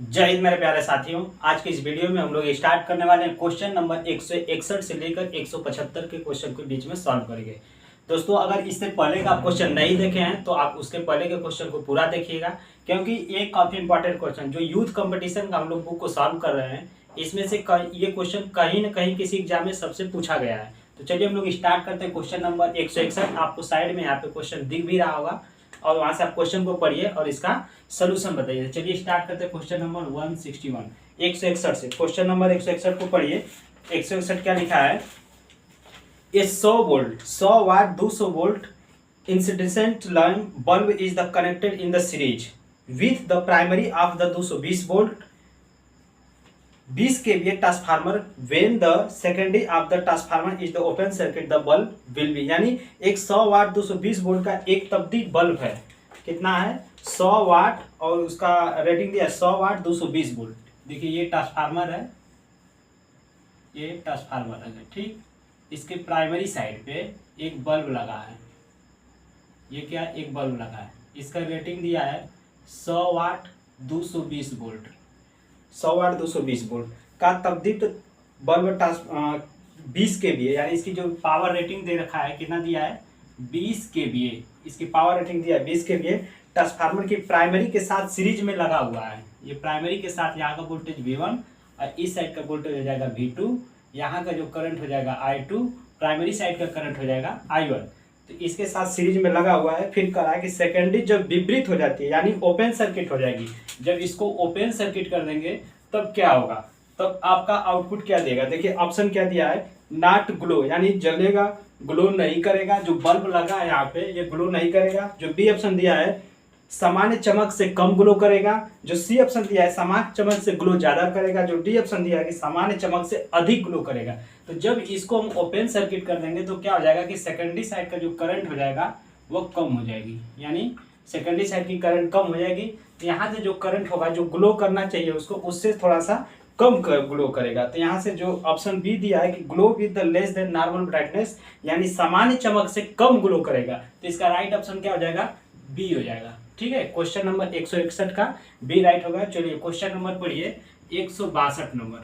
जय हिंद मेरे प्यारे साथियों। आज के इस वीडियो में हम लोग स्टार्ट करने वाले हैं क्वेश्चन नंबर 161 से लेकर 175 के क्वेश्चन के बीच में सॉल्व करेंगे। दोस्तों, अगर इससे पहले का आप क्वेश्चन नहीं देखे हैं तो आप उसके पहले के क्वेश्चन को पूरा देखिएगा, क्योंकि ये काफी इंपॉर्टेंट क्वेश्चन जो यूथ कंपटीशन का हम लोग बुक को सॉल्व कर रहे हैं, इसमें से ये क्वेश्चन कहीं न कहीं किसी एग्जाम में सबसे पूछा गया है। तो चलिए हम लोग स्टार्ट करते हैं। क्वेश्चन नंबर 161 आपको साइड में यहाँ पे क्वेश्चन दिख भी रहा होगा और वहां से आप क्वेश्चन को पढ़िए और इसका सोल्यूशन बताइए। चलिए स्टार्ट करते हैं क्वेश्चन नंबर 161 161 से। क्वेश्चन नंबर 161 को पढ़िए। 161 क्या लिखा है? A 100 volt 100 watt 200 volt incident lamp bulb is the connected in the series with the primary of the 220 volt 20 kVA transformer when the secondary of the transformer is the open circuit the bulb will be. यानी एक 100 वाट 220 volt का एक तब्दील bulb है। कितना है? 100 वाट और उसका रेटिंग दिया 100 वाट 220 वोल्ट। देखिए ये ट्रांसफार्मर है, ये ट्रांसफार्मर है, ठीक। इसके प्राइमरी साइड पे एक बल्ब लगा है। ये क्या? एक बल्ब लगा है। इसका रेटिंग दिया है 100 वाट 220 वोल्ट। 100 वाट 220 वोल्ट का तब्दील बल्ब 20 kVA, यानी इसकी जो पावर रेटिंग दे रखा है कितना दिया है? 20 kVA। इसकी पावर रेटिंग दिया है 20 kVA ट्रांसफार्मर की प्राइमरी के साथ सीरीज में लगा हुआ है। ये प्राइमरी के साथ यहाँ का वोल्टेज V1 और इस साइड का वोल्टेज हो जाएगा V2। यहाँ का जो करंट हो जाएगा I2, प्राइमरी साइड का करंट हो जाएगा I1। तो इसके साथ सीरीज में लगा हुआ है। फिर कह रहा है कि सेकेंडरी जब विपरीत हो जाती है यानी ओपन सर्किट हो जाएगी, जब इसको ओपन सर्किट कर देंगे तब क्या होगा? तब आपका आउटपुट क्या देगा? देखिए ऑप्शन क्या दिया है? नॉट ग्लो, यानी जलेगा, ग्लो नहीं करेगा। जो बल्ब लगा है यहाँ पे ये ग्लो नहीं करेगा। जो बी ऑप्शन दिया है सामान्य चमक से कम ग्लो करेगा। जो सी ऑप्शन दिया है सामान्य चमक से ग्लो ज्यादा करेगा। जो डी ऑप्शन दिया है कि सामान्य चमक से अधिक ग्लो करेगा। तो जब इसको हम ओपन सर्किट कर देंगे तो क्या हो जाएगा कि सेकेंडरी साइड का जो करंट हो जाएगा वो कम हो जाएगी, यानी सेकेंडरी साइड की करंट कम हो जाएगी। यहाँ से जो करंट होगा जो ग्लो करना चाहिए उसको उससे थोड़ा सा कम ग्लो करेगा। तो यहाँ से जो ऑप्शन बी दिया है कि glow with the less than normal brightness, यानी सामान्य चमक से कम ग्लो करेगा। तो इसका राइट ऑप्शन क्या हो जाएगा? बी हो जाएगा। ठीक है, क्वेश्चन नंबर 161 का बी राइट होगा। चलिए क्वेश्चन नंबर पढ़िए 162 नंबर।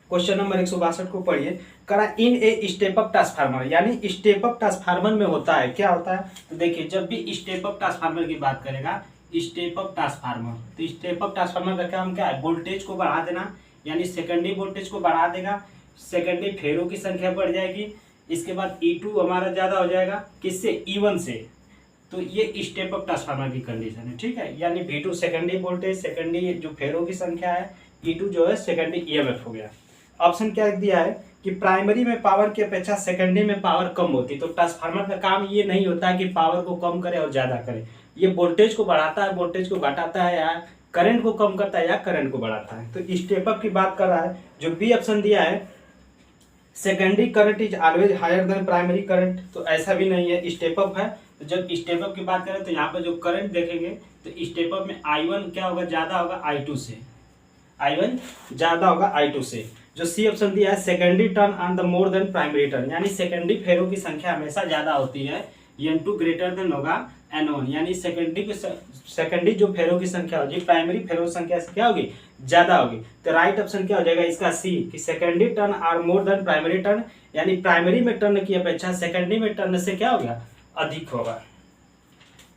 क्वेश्चन नंबर 162 को पढ़िए। करा इन ए स्टेप अप ट्रांसफार्मर, यानी स्टेप अप ट्रांसफार्मर में होता है क्या होता है? तो देखिए जब भी स्टेप अप ट्रांसफार्मर की बात करेगा, स्टेप अप ट्रांसफार्मर, तो स्टेप अप ट्रांसफार्मर का काम क्या है? वोल्टेज को बढ़ा देना, यानी सेकेंडरी वोल्टेज को बढ़ा देगा, सेकेंडरी फेरों की संख्या बढ़ जाएगी। इसके बाद E2 हमारा ज्यादा हो जाएगा, किससे? E1 से। तो ये स्टेप अप ट्रांसफार्मर की कंडीशन है, ठीक है। यानी V2 सेकेंडरी वोल्टेज, सेकेंडरी जो फेरों की संख्या है, E2 जो है सेकेंडरी EMF हो गया। ऑप्शन क्या दिया है कि प्राइमरी में पावर की अपेक्षा सेकेंडरी में पावर कम होती। तो ट्रांसफार्मर का काम ये नहीं होता है कि पावर को कम करे और ज्यादा करे। ये वोल्टेज को बढ़ाता है, वोल्टेज को घटाता है, या करंट को कम करता है या करंट को बढ़ाता है। तो स्टेप अप की बात कर रहा है। जो बी ऑप्शन दिया है secondary current is always higher than primary current, तो ऐसा भी नहीं है, स्टेप अप है। तो जब स्टेप अप की बात करें तो यहाँ पर जो करंट देखेंगे तो स्टेप अप में I1 क्या होगा? ज्यादा होगा I2 से। I1 ज्यादा होगा I2 से। जो सी ऑप्शन दिया है secondary turn on the more than primary turn, यानी सेकेंडरी फेरों की संख्या हमेशा ज्यादा होती है। N2 ग्रेटर देन होगा N1, यानी सेकेंडरी जो फेरों की संख्या होगी प्राइमरी फेरों की संख्या से क्या होगी? ज्यादा होगी। तो राइट ऑप्शन क्या हो जाएगा इसका? सी, कि secondary turn are more than primary turn, यानी प्राइमरी में टर्न की अपेक्षा सेकेंडरी में टर्न से क्या होगा? अधिक होगा।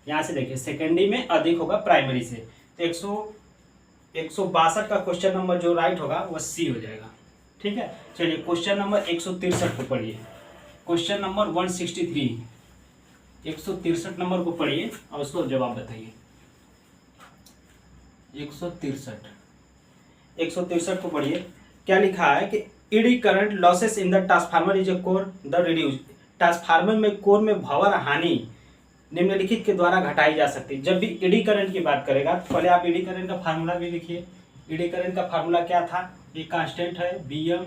यहाँ से देखिए सेकेंडरी में अधिक होगा प्राइमरी से। तो 162 का क्वेश्चन नंबर जो राइट होगा वो सी हो जाएगा। ठीक है, चलिए क्वेश्चन नंबर 163 को पढ़िए। क्वेश्चन नंबर 163 163 नंबर को पढ़िए और उसको जवाब बताइए। 163 को पढ़िए। क्या लिखा है कि eddy current losses in the transformer is a core the reduce. Transformer में कोर में भंवर हानि निम्नलिखित के द्वारा घटाई जा सकती है। जब भी ईडी करंट की बात करेगा तो पहले आप ईडी करंट का फार्मूला भी लिखिए। ईडी करंट का फार्मूला क्या था? ये कांस्टेंट है Bm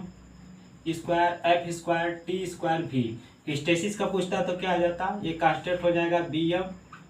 square F square T square V। Hysteresis का पूछता तो क्या आ जाता? ये कांस्टेंट हो जाएगा Bm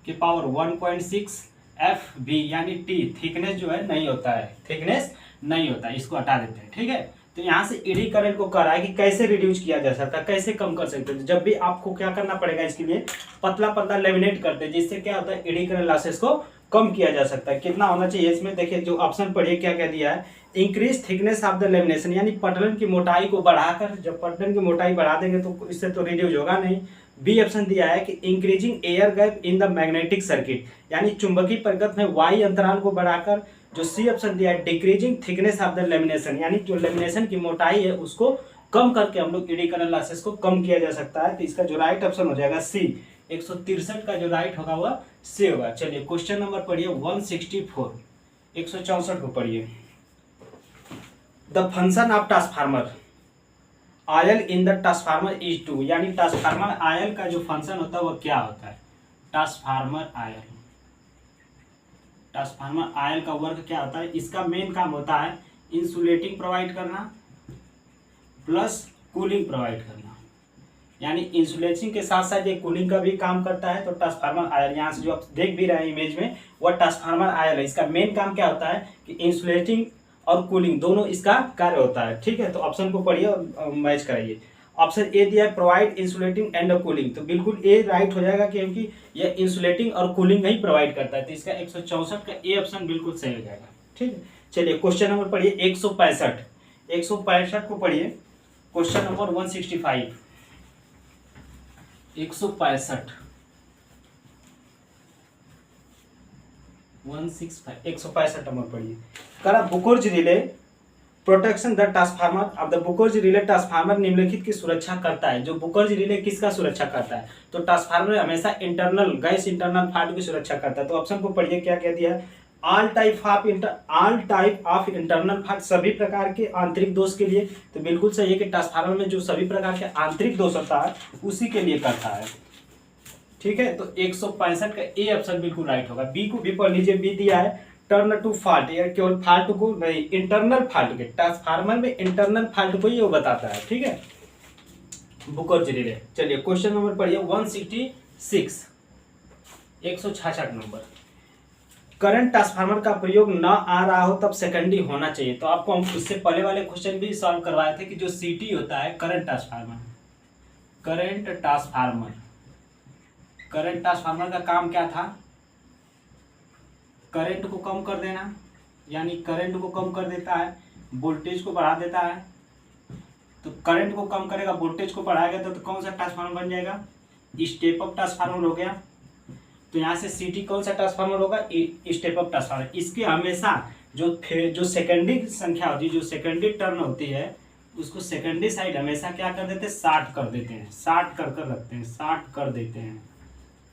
के पावर 1.6 FV, यानी T थिकनेस जो है नहीं होता है, थिकनेस नहीं होता है, इसको हटा देते हैं। ठीक है, तो यहाँ से ईडी करंट को कह रहा है कि कैसे रिड्यूस किया जा सकता है, कैसे कम कर सकते हैं। जब भी आपको क्या करना पड़ेगा, इसके लिए पतला पतला लेमिनेट करते हैं, जिससे क्या होता है ईडी करंट लॉसेस को कम किया जा सकता है। कितना होना चाहिए इसमें, देखिए जो ऑप्शन पढ़िए क्या क्या दिया है। Increase thickness of the lamination, यानी पटलन की मोटाई को बढ़ाकर, जब पटलन की मोटाई बढ़ा देंगे तो इससे तो रिड्यूस होगा नहीं। बी ऑप्शन दिया है कि increasing air gap in the magnetic circuit, यानी चुंबकीय परिपथ में वायु अंतराल को बढ़ाकर। जो सी ऑप्शन दिया है decreasing thickness of the lamination, यानी जो लेमिनेशन की मोटाई है उसको कम करके हम लोग एडी करंट लॉसेस को कम किया जा सकता है। तो इसका जो राइट ऑप्शन हो जाएगा सी, 163 का जो राइट होगा वह सी होगा। चलिए क्वेश्चन नंबर पढ़िए 164, 164 को पढ़िए। The function of transformer oil in the transformer is to, यानी ट्रांसफार्मर आयल का जो फंक्शन होता है वह क्या होता है। ट्रांसफार्मर आयल का वर्क क्या होता है, इसका मेन काम होता है इंसुलेटिंग प्रोवाइड करना प्लस कूलिंग प्रोवाइड करना, यानी इंसुलेशन के साथ साथ ये कूलिंग का भी काम करता है। तो ट्रांसफार्मर आयल, यहाँ से जो आप देख भी रहे हैं इमेज में, वह ट्रांसफार्मर आयल है। इसका मेन काम क्या होता है कि इंसुलेटिंग और कूलिंग दोनों इसका कार्य होता है। ठीक है, तो ऑप्शन को पढ़िए और मैच कराइए। ऑप्शन ए दिया है प्रोवाइड इंसुलेटिंग एंड कूलिंग, तो बिल्कुल ए राइट हो जाएगा क्योंकि यह इंसुलेटिंग और कूलिंग ही प्रोवाइड करता है। तो इसका 164 का ए ऑप्शन बिल्कुल सही हो जाएगा। ठीक है, चलिए क्वेश्चन नंबर पढ़िए 165, 165 को पढ़िए। क्वेश्चन नंबर 165, 165, 165 नंबर पढ़िए। करा बुकोर्ज रिले प्रोटेक्शन द ट्रांसफार्मर अब द बुकोर्ज रिले ट्रांसफार्मर निम्नलिखित की सुरक्षा करता है। जो बुकोर्ज रिले किसका सुरक्षा करता है, तो ट्रांसफार्मर हमेशा इंटरनल गैस इंटरनल फॉल्ट की सुरक्षा करता है। तो ऑप्शन को पढ़िए क्या क्या दिया है। All type of internal fault, सभी प्रकार के आंतरिक दोष के लिए। तो बिल्कुल सही है कि ट्रांसफार्मर में जो सभी प्रकार के आंतरिक दोष होता है उसी के लिए करता है। ठीक है, तो 165 का ए ऑप्शन बिल्कुल राइट होगा। बी को भी पढ़ लीजिए, बी दिया है टर्न टू फॉल्ट, या केवल फॉल्ट को नहीं, इंटरनल फॉल्ट के, ट्रांसफार्मर में इंटरनल फॉल्ट को ही वो बताता है। ठीक है, बुकोर्ज रिले। चलिए क्वेश्चन नंबर पढ़िए 166, 166 नंबर। करंट ट्रांसफार्मर का प्रयोग न आ रहा हो तब सेकेंडरी होना चाहिए। तो आपको हम इससे पहले वाले क्वेश्चन भी सॉल्व करवाए थे कि जो सीटी होता है करंट ट्रांसफार्मर का काम क्या था, करंट को कम कर देना, यानी करंट को कम कर देता है, वोल्टेज को बढ़ा देता है। तो करंट को कम करेगा, वोल्टेज को बढ़ाएगा, तो कौन सा ट्रांसफार्मर बन जाएगा, स्टेप अप ट्रांसफार्मर हो गया। तो यहाँ से सीटी कौन सा ट्रांसफार्मर होगा, स्टेप अप ट्रांसफार्मर। इसके हमेशा जो सेकेंडरी संख्या होती है, जो सेकेंडरी टर्न होती है, उसको सेकेंडरी साइड हमेशा क्या कर देते हैं, शार्ट कर देते हैं, शार्ट कर रखते हैं, शार्ट कर देते हैं।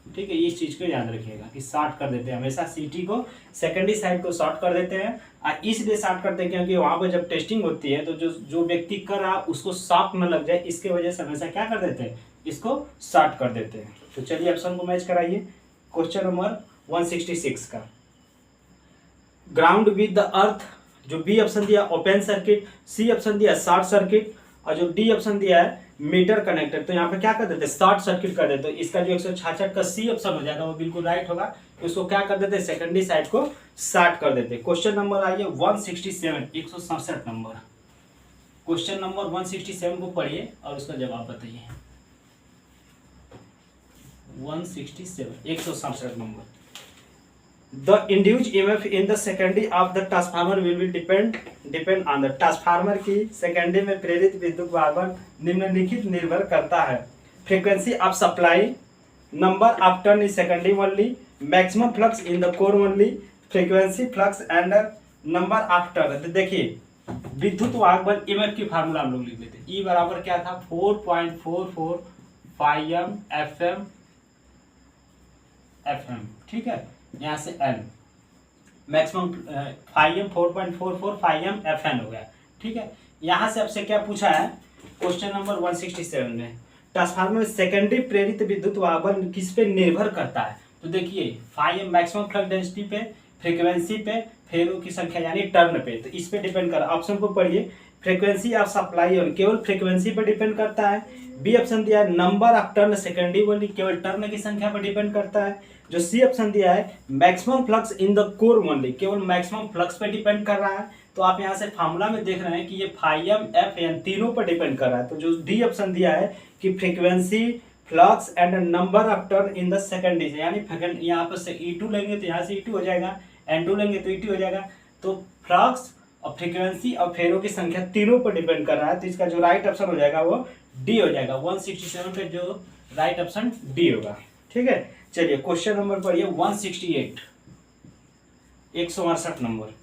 ठीक है, इस चीज को याद रखिएगा कि शार्ट कर देते हैं, हमेशा सीटी को सेकेंडरी साइड को शॉर्ट कर देते हैं। और इसलिए शॉर्ट करते हैं क्योंकि वहां पर जब टेस्टिंग होती है तो जो व्यक्ति कर रहा उसको शॉक न लग जाए, इसके वजह से हमेशा क्या कर देते हैं, इसको शॉर्ट कर देते हैं। तो चलिए ऑप्शन को मैच कराइए। क्वेश्चन नंबर 166 का, ग्राउंड विद द अर्थ, जो बी ऑप्शन दिया ओपन सर्किट, सी ऑप्शन दिया शॉर्ट सर्किट, और जो डी ऑप्शन दिया है मीटर कनेक्टर। तो यहाँ पे क्या कर देते हैं, शॉर्ट सर्किट कर देते हैं। तो इसका जो 166 का सी ऑप्शन हो जाएगा वो बिल्कुल राइट होगा। इसको क्या कर देते हैं, सेकेंडरी साइड को शॉर्ट कर देते हैं। क्वेश्चन नंबर आइए 167, 167 नंबर। क्वेश्चन नंबर 167 को पढ़िए और उसका जवाब बताइए। 167 number. The induced EMF in the secondary of the transformer will be depend on the transformer की सेकेंडरी में प्रेरित विद्युत वाहक निम्नलिखित निर्भर करता है। Frequency of supply, number of turn in secondary only, maximum flux in the core only, frequency flux and number of turn. तो देखिए विद्युत वाहक बल EMF की फार्मूला हम लोग लिख लेते हैं। E बराबर क्या था, 4.44 φm FM। ठीक है, यहाँ से N maximum φm 4.44 φm FN हो गया। ठीक है, यहाँ से आपसे क्या पूछा है क्वेश्चन नंबर 167 में, ट्रांसफार्मर में सेकेंडरी प्रेरित विद्युत वाहक बल किस पे निर्भर करता है। तो देखिए φm मैक्सिमम फ्लक्स डेंसिटी पे, फ्रीक्वेंसी पे, फेरों की संख्या यानी टर्न पे, तो इस पे डिपेंड कर। ऑप्शन को पढ़िए, फ्रीक्वेंसी ऑफ सप्लाई और केवल फ्रीक्वेंसी पर डिपेंड करता है। बी ऑप्शन दिया है number of turn secondary only, केवल टर्न की संख्या पर डिपेंड करता है। जो सी ऑप्शन दिया है maximum flux in the core only, केवल मैक्सिमम फ्लक्स पे डिपेंड कर रहा है। तो आप यहाँ से फार्मूला में देख रहे हैं कि ये φm FN तीनों पर डिपेंड कर रहा है। तो जो डी ऑप्शन दिया है कि frequency flux and number of turn in the second digit, यानी सेकंड यहाँ पर से E2 लेंगे तो यहाँ से E2 हो जाएगा, N2 लेंगे तो E2 हो जाएगा। तो फ्लक्स और फ्रीक्वेंसी और फेरों की संख्या तीनों पर डिपेंड कर रहा है, तो इसका जो राइट ऑप्शन हो जाएगा वो डी हो जाएगा। 167 पे जो राइट ऑप्शन डी होगा। ठीक है, चलिए क्वेश्चन नंबर पढ़िए 168, 168 नंबर।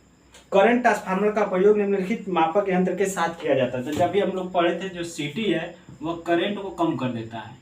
करंट ट्रांसफार्मर का प्रयोग निम्नलिखित मापक यंत्र के साथ किया जाता है। तो जब भी हम लोग पढ़े थे, जो सीटी है वह करंट को कम कर देता है,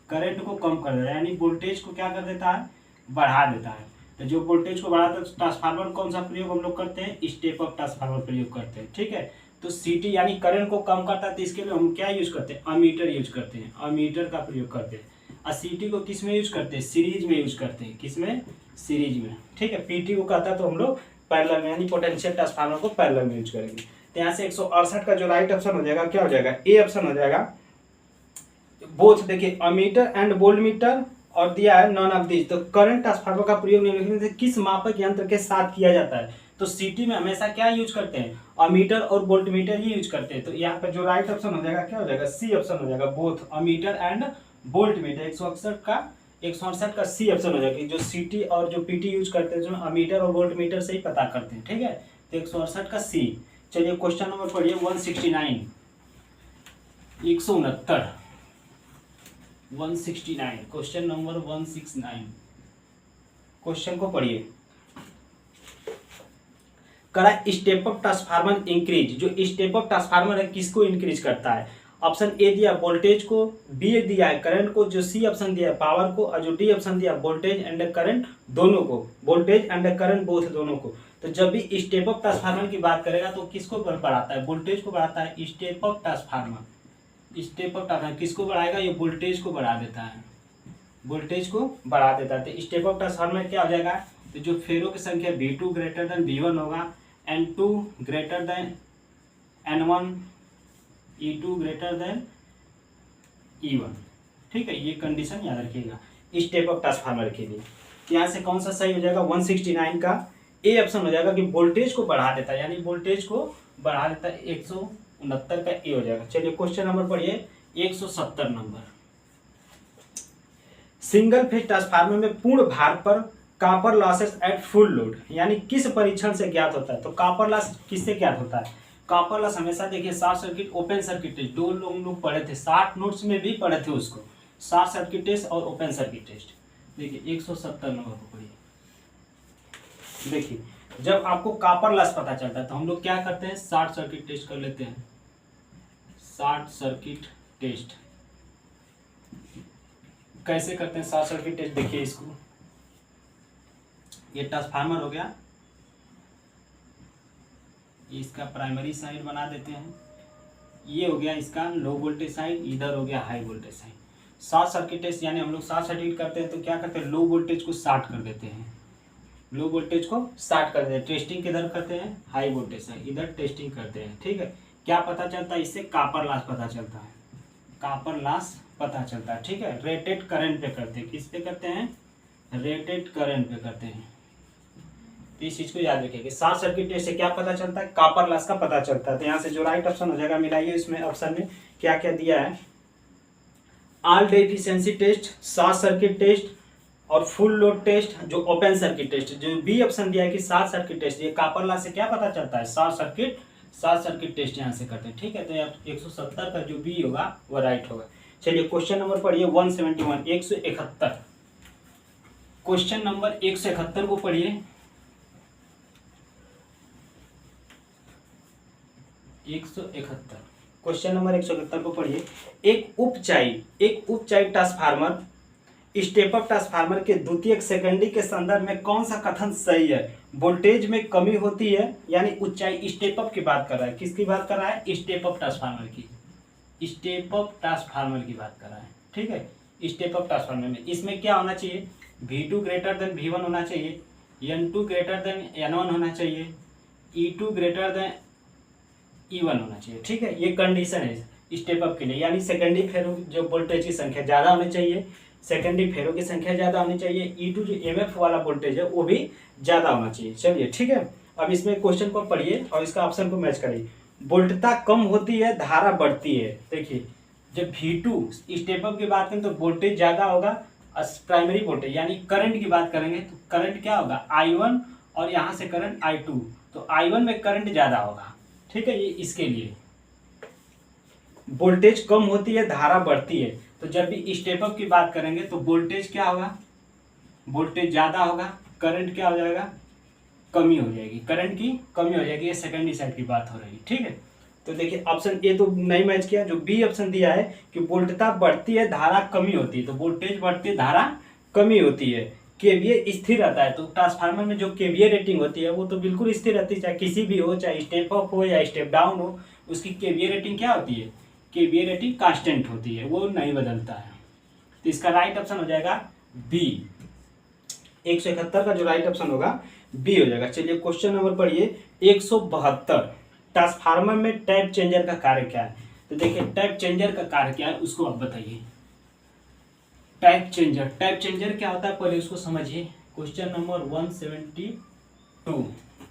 करंट को कम कर देता है, यानी वोल्टेज को क्या कर देता है, बढ़ा देता है। तो जो वोल्टेज को बढ़ाता है, ट्रांसफार्मर कौन सा प्रयोग हम लोग करते हैं, स्टेप अप ट्रांसफार्मर प्रयोग करते हैं। ठीक है, तो सीटी यानी करंट को कम करता है, तो इसके लिए हम क्या यूज करते हैं, अमीटर यूज करते हैं, अमीटर का प्रयोग करते हैं। और सीटी को किस में यूज करते हैं, सीरीज में यूज करते हैं, किस में, सीरीज में। ठीक है, पीटी को कहता है तो हम लोग पैरेलल में, यानी पोटेंशियल ट्रांसफार्मर को पैरेलल में यूज करेंगे। तो यहाँ से 168 का जो राइट ऑप्शन हो जाएगा क्या हो जाएगा, ए ऑप्शन हो जाएगा। बोथ देखिए अमीटर एंड वोल्टमीटर और दिया है नॉन ऑफ दिस। तो करंट ट्रांसफार्मर का प्रयोग निम्नलिखित में किस मापक यंत्र के साथ किया जाता है। तो सीटी में हमेशा क्या यूज करते हैं, अमीटर और वोल्टमीटर ही यूज करते हैं। तो यहाँ पे जो राइट ऑप्शन हो जाएगा क्या हो जाएगा, सी ऑप्शन हो जाएगा, बोथ अमीटर एंड वोल्टमीटर। 168 का सी ऑप्शन हो जाएगा। जो सीटी और जो पीटी यूज करते हैं, जो अमीटर और वोल्टमीटर से ही पता करते हैं। ठीक है, तो 168 का सी। चलिए क्वेश्चन नंबर पढ़िए 169, 169, क्वेश्चन नंबर 169। क्वेश्चन को पढ़िए। करा स्टेप अप ट्रांसफार्मर इंक्रीज। जो स्टेप अप ट्रांसफार्मर है किसको इंक्रीज करता है। ऑप्शन ए दिया वोल्टेज को, बी दिया है करंट को, जो सी ऑप्शन दिया है पावर को, और जो डी ऑप्शन दिया वोल्टेज एंड करंट दोनों को, वोल्टेज एंड करंट बोथ दोनों को। तो जब भी स्टेप अप ट्रांसफार्मर की बात करेगा तो किसको बढ़ाता है, वोल्टेज को बढ़ाता है। Step up transformer, step up transformer किसको बढ़ाएगा, ये वोल्टेज को बढ़ा देता है, वोल्टेज को बढ़ा देता है। तो स्टेप अप ट्रांसफार्मर क्या हो जाएगा, तो जो फेरों की संख्या V2 ग्रेटर देन V1 होगा, N2 greater than N1, E2 greater than E1। ठीक है, ये कंडीशन याद रखिएगा स्टेप अप ट्रांसफार्मर के लिए। यहाँ से कौन सा सही हो जाएगा, 169 का ए ऑप्शन हो जाएगा कि वोल्टेज को बढ़ा देता है, यानी वोल्टेज को बढ़ा देता है। 169 का ए हो जाएगा। चलिए क्वेश्चन नंबर पढ़िए 170 नंबर। सिंगल फेज ट्रांसफार्मर में पूर्ण भार पर copper losses at full load, यानी किस परीक्षण से ज्ञात होता है। तो कॉपर लॉस किससे ज्ञात होता है, कॉपर लॉस हमेशा देखिए short circuit open circuit test, दो लोग पढ़े थे, 60 नोट्स में भी पढ़े थे उसको, शॉर्ट सर्किट टेस्ट और ओपन सर्किट टेस्ट। देखिए 170 नंबर को पढ़िए। देखिए जब आपको कॉपर लॉस पता चलता है तो हम लोग क्या करते हैं, शॉर्ट सर्किट टेस्ट कर लेते हैं। शॉर्ट सर्किट टेस्ट कैसे करते हैं, शॉर्ट सर्किट टेस्ट देखिए इसको, ये ट्रांसफार्मर हो गया, इसका प्राइमरी साइड बना देते हैं, ये हो गया इसका लो वोल्टेज साइड, इधर हो गया high voltage side. Short circuit test यानी हम लोग शॉर्ट सर्किट करते हैं तो क्या करते हैं, लो वोल्टेज को शॉर्ट कर देते हैं, लो वोल्टेज को शॉर्ट कर देते हैं। टेस्टिंग किधर करते हैं, हाई वोल्टेज साइड, इधर टेस्टिंग करते हैं। ठीक है, क्या पता चलता है इससे, कॉपर लॉस पता चलता है, कॉपर लॉस पता चलता है। ठीक है, रेटेड करंट पे करते हैं, किस पे करते हैं, रेटेड करंट पे करते हैं। तो इस चीज को याद रखिए, शॉर्ट सर्किट टेस्ट से क्या पता चलता है, कॉपर लॉस का पता चलता है। तो यहाँ से जो राइट ऑप्शन हो जाएगा, मिलाइए इसमें ऑप्शन में क्या क्या दिया है, all day efficiency test, short circuit test और फुल लोड टेस्ट, जो ओपन सर्किट टेस्ट। जो बी ऑप्शन दिया है कि शॉर्ट सर्किट टेस्ट, ये कॉपर लॉस से क्या पता चलता है, शॉर्ट सर्किट टेस्ट यहाँ से करते हैं। ठीक है, तो 170 का जो बी होगा वो राइट होगा। चलिए क्वेश्चन नंबर पढ़िए 171, 171। क्वेश्चन नंबर 171 को पढ़िए। 171 क्वेश्चन नंबर 171 को पढ़िए। एक उपचाई ट्रांसफार्मर स्टेप अप ट्रांसफार्मर के द्वितीयक सेकेंडरी के संदर्भ में कौन सा कथन सही है। वोल्टेज में कमी होती है, यानी ऊंचाई, स्टेप अप की बात कर रहा है, किसकी बात कर रहा है, स्टेप अप ट्रांसफार्मर की, स्टेप अप ट्रांसफार्मर की बात कर रहा है। ठीक है, स्टेप अप ट्रांसफार्मर में इसमें क्या होना चाहिए, V2 ग्रेटर देन V1 होना चाहिए, N2 ग्रेटर देन N1 होना चाहिए, E2 ग्रेटर देन E1 होना चाहिए। ठीक है, ये कंडीशन है स्टेप अप के लिए, यानी सेकेंडरी फेरों जो वोल्टेज की संख्या ज़्यादा होनी चाहिए, सेकेंडरी फेरों की संख्या ज़्यादा होनी चाहिए, E2 जो MF वाला वोल्टेज है वो भी ज़्यादा होना चाहिए। चलिए ठीक है, अब इसमें क्वेश्चन को पढ़िए और इसका ऑप्शन को मैच करिए। वोल्टता कम होती है, धारा बढ़ती है। देखिए जब V2 स्टेप अप की बात करें तो वोल्टेज ज़्यादा होगा, प्राइमरी वोल्टेज यानी करंट की बात करेंगे तो करंट क्या होगा I1 और यहाँ से करंट I2, तो I1 में करंट ज़्यादा होगा। ठीक है, ये इसके लिए वोल्टेज कम होती है, धारा बढ़ती है। तो जब भी स्टेप अप की बात करेंगे तो वोल्टेज क्या होगा, वोल्टेज ज़्यादा होगा, करंट क्या हो जाएगा, कमी हो जाएगी, करंट की कमी हो जाएगी। ये सेकेंडरी साइड की बात हो रही है। ठीक है, तो देखिए ऑप्शन ए तो नहीं मैच किया। जो बी ऑप्शन दिया है कि वोल्टता बढ़ती है, धारा कमी होती है, तो वोल्टेज बढ़ती है, धारा कमी होती है, केवीए स्थिर रहता है। तो ट्रांसफार्मर में जो केवीए रेटिंग होती है वो तो बिल्कुल स्थिर रहती है, चाहे किसी भी हो, चाहे स्टेप अप हो या स्टेप डाउन हो, उसकी केवीए रेटिंग क्या होती है, केवीए रेटिंग कांस्टेंट होती है, वो नहीं बदलता है। तो इसका राइट ऑप्शन हो जाएगा बी। 171 का जो राइट ऑप्शन होगा बी हो जाएगा। चलिए क्वेश्चन नंबर पढ़िए 172। ट्रांसफार्मर में टैप चेंजर का कार्य क्या है। तो देखिए टैप चेंजर का कार्य क्या है उसको आप बताइए। टैप चेंजर क्या होता है पहले उसको समझिए। Question number 172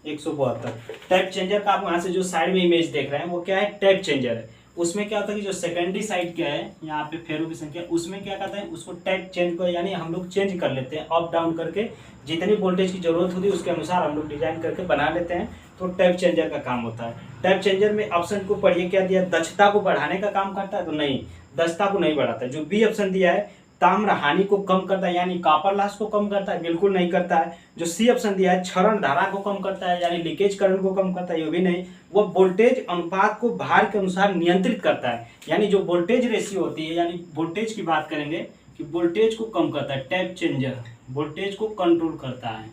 172। टैप चेंजर का आप वहां से जो साइड में इमेज देख रहे हैं वो क्या है, टैप चेंजर है। उसमें क्या होता है कि जो सेकेंडरी साइड क्या है, यहाँ पे फेरों की संख्या, उसमें क्या कहते हैं उसको टैप चेंज को, यानी हम लोग चेंज कर लेते हैं अप डाउन करके, जितनी वोल्टेज की जरूरत होती है उसके अनुसार हम लोग डिजाइन करके बना लेते हैं। तो टैप चेंजर का काम होता है। टैप चेंजर में ऑप्शन को पढ़िए क्या दिया, दक्षता को बढ़ाने का काम करता है, तो नहीं, दक्षता को नहीं बढ़ाता है। जो बी ऑप्शन दिया है ताम्र हानि को कम करता है, यानी कॉपर लॉस को कम करता है, बिल्कुल नहीं करता है। जो सी ऑप्शन दिया है क्षरण धारा को कम करता है, यानी लीकेज करंट को कम करता है, ये भी नहीं। वो वोल्टेज अनुपात को भार के अनुसार नियंत्रित करता है, यानी जो वोल्टेज रेशियो होती है, यानी वोल्टेज की बात करेंगे कि वोल्टेज को कम करता है। टैप चेंजर वोल्टेज को कंट्रोल करता है,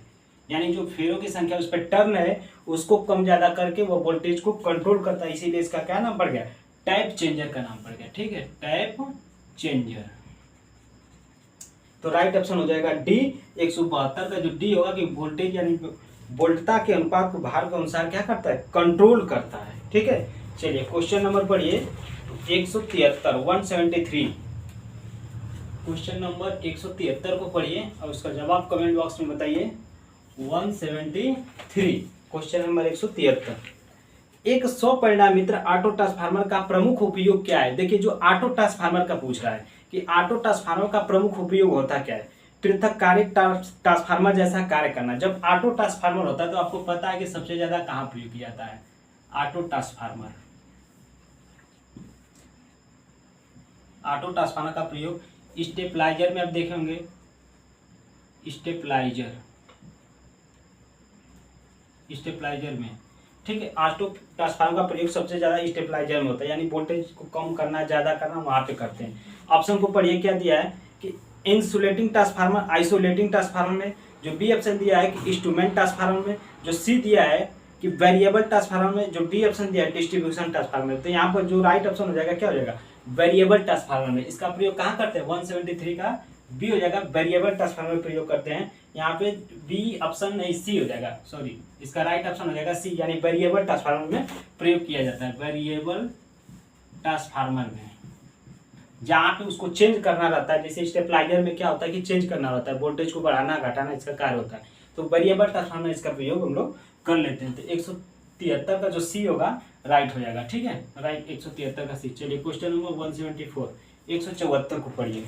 यानी जो फेरों की संख्या उस पर टर्न है उसको कम ज्यादा करके वो वोल्टेज को कंट्रोल करता है, इसीलिए इसका क्या नाम पड़ गया, टैप चेंजर का नाम पड़ गया। ठीक है, टैप चेंजर। तो राइट ऑप्शन हो जाएगा डी। 172 का जो डी होगा कि वोल्टेज यानी वोल्टता के अनुपात को भार के अनुसार क्या करता है, कंट्रोल करता है। ठीक है, चलिए क्वेश्चन नंबर पढ़िए 173 173। क्वेश्चन नंबर 173 को पढ़िए और उसका जवाब कमेंट बॉक्स में बताइए। 173 क्वेश्चन नंबर 173। एक 100 परिणामित्र ऑटो ट्रांसफार्मर का प्रमुख उपयोग क्या है। देखिए जो ऑटो ट्रांसफार्मर का पूछ रहा है कि ऑटो ट्रांसफार्मर का प्रमुख उपयोग होता क्या है, पृथककारी ट्रांसफार्मर जैसा कार्य करना। जब ऑटो ट्रांसफार्मर होता है तो आपको पता है कि सबसे ज्यादा कहाँ प्रयोग किया जाता है, ऑटो ट्रांसफार्मर। ऑटो ट्रांसफार्मर का प्रयोग स्टेबलाइजर में आप देखे होंगे, स्टेबलाइजर में। ठीक है, ऑटो ट्रांसफार्मर का प्रयोग सबसे ज्यादा स्टेबलाइजर में होता है, यानी वोल्टेज को कम करना ज्यादा करना वहां पे करते हैं। ऑप्शन को पढ़िए क्या दिया है कि इंसुलेटिंग ट्रांसफार्मर, आइसोलेटिंग ट्रांसफार्मर में। जो बी ऑप्शन दिया है कि इंस्ट्रूमेंट ट्रांसफार्मर में। जो सी दिया है कि वेरिएबल ट्रांसफार्मर में। जो डी ऑप्शन दिया है डिस्ट्रीब्यूशन ट्रांसफार्मर में। तो यहाँ पर जो राइट ऑप्शन हो जाएगा क्या हो जाएगा, वेरिएबल ट्रांसफार्मर में। इसका प्रयोग कहाँ करते हैं, 173 का बी हो जाएगा, वेरिएबल ट्रांसफार्मर में प्रयोग करते हैं। यहाँ पे बी ऑप्शन नहीं, सी हो जाएगा, सॉरी इसका राइट ऑप्शन हो जाएगा सी, यानी वेरिएबल ट्रांसफार्मर में प्रयोग किया जाता है। वेरिएबल ट्रांसफार्मर में जहाँ पे उसको चेंज करना रहता है, जैसे स्टेबलाइजर में क्या होता है कि चेंज करना रहता है, वोल्टेज को बढ़ाना घटाना इसका कार्य होता है। तो वेरिएबल ट्रांसफार्मर में इसका प्रयोग हम लोग कर लेते हैं। तो 173 का जो सी होगा राइट हो जाएगा। ठीक है, राइट 173 का सी। चलिए क्वेश्चन नंबर 174 174 को पढ़िए।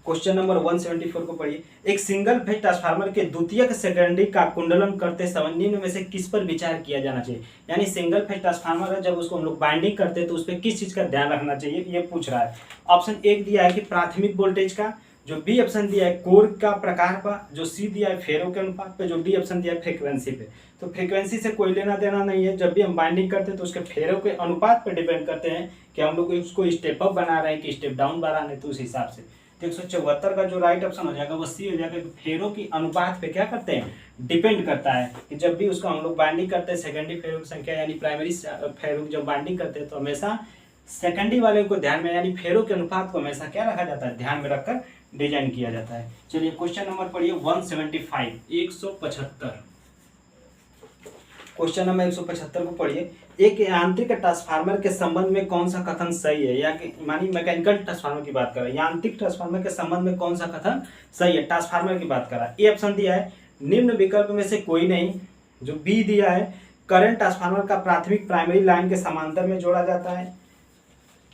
क्वेश्चन नंबर 174 को पढ़िए। एक सिंगल फेज ट्रांसफार्मर के द्वितीयक सेकेंडरी का कुंडलन करते समय निम्न में से किस पर विचार किया जाना चाहिए। यानी सिंगल फेज ट्रांसफार्मर है, जब उसको हम लोग बाइंडिंग करते हैं तो उस पर किस चीज का ध्यान रखना चाहिए, ये पूछ रहा है। ऑप्शन एक दिया है कि प्राथमिक वोल्टेज का। जो बी ऑप्शन दिया है कोर का प्रकार पर। जो सी दिया है फेरो के अनुपात पे। जो डी ऑप्शन दिया है फ्रीक्वेंसी पे। तो फ्रीक्वेंसी से कोई लेना देना नहीं है, जब भी हम बाइंडिंग करते हैं तो उसके फेरो के अनुपात पर डिपेंड करते हैं कि हम लोग उसको स्टेप अप बना रहे हैं कि स्टेप डाउन बना रहे हैं, तो उस हिसाब से। 174 का जो राइट ऑप्शन हो जाएगा वो सी हो जाएगा। फेरो की अनुपात पे क्या करते हैं, डिपेंड करता है कि जब भी उसका हम लोग बाइंडिंग करते हैं सेकेंडरी फेरो की संख्या यानी प्राइमरी फेरो की जब बाइंडिंग करते हैं तो हमेशा सेकेंडरी वाले को ध्यान में, यानी फेरो के अनुपात को हमेशा क्या रखा जाता है, ध्यान में रखकर डिजाइन किया जाता है। चलिए क्वेश्चन नंबर पढ़िए 175 175। क्वेश्चन नंबर 175 को पढ़िए। एक यांत्रिक ट्रांसफार्मर के संबंध में कौन सा कथन सही है, या मानी मैकेनिकल ट्रांसफार्मर की बात कर रहा है, यांत्रिक ट्रांसफार्मर के संबंध में कौन सा कथन सही है, ट्रांसफार्मर की बात कर रहा है। ए ऑप्शन दिया है निम्न विकल्प में से कोई नहीं। जो बी दिया है करंट ट्रांसफार्मर का प्राथमिक प्राइमरी लाइन के समांतर में जोड़ा जाता है।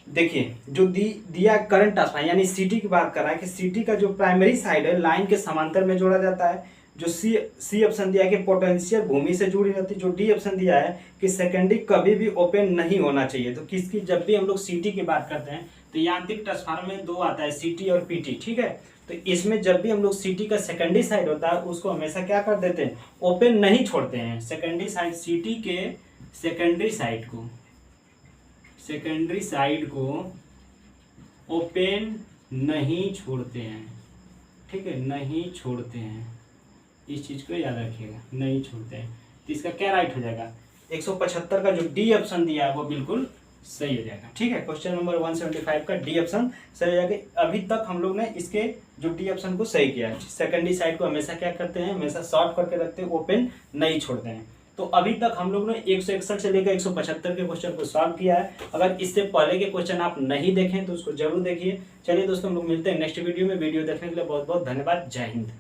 देखिए जो दिया करंट ट्रांसफार्मर यानी सीटी की बात कर रहा है कि सीटी का जो प्राइमरी साइड है लाइन के समांतर में जोड़ा जाता है। जो सी ऑप्शन दिया है कि पोटेंशियल भूमि से जुड़ी रहती है। जो डी ऑप्शन दिया है कि सेकेंडरी कभी भी ओपन नहीं होना चाहिए। तो किसकी, जब भी हम लोग सीटी की बात करते हैं तो यांत्रिक ट्रांसफार्मर में दो आता है, सीटी और पीटी, ठीक है। तो इसमें जब भी हम लोग सीटी का सेकेंडरी साइड होता है उसको हमेशा क्या कर देते हैं, ओपन नहीं छोड़ते हैं। सेकेंडरी साइड, सीटी के सेकेंडरी साइड को ओपन नहीं छोड़ते हैं, ठीक है, नहीं छोड़ते हैं। इस चीज को याद रखिएगा, नहीं छोड़ते हैं। तो इसका क्या राइट हो जाएगा, 175 का जो डी ऑप्शन दिया है वो बिल्कुल सही हो जाएगा, ठीक है। क्वेश्चन नंबर 175 का डी ऑप्शन सही हो जाएगा। अभी तक हम लोग ने इसके जो डी ऑप्शन को सही किया है। सेकेंडरी साइड को हमेशा क्या करते हैं, हमेशा शॉर्ट करके रखते हैं, ओपन नहीं छोड़ते हैं। तो अभी तक हम लोग ने 161 से लेकर 175 के क्वेश्चन को सॉल्व किया है। अगर इससे पहले के क्वेश्चन आप नहीं देखें तो उसको जरूर देखिए। चलिए दोस्तों, हम लोग मिलते हैं नेक्स्ट वीडियो में। वीडियो देखने के लिए बहुत बहुत धन्यवाद। जय हिंद।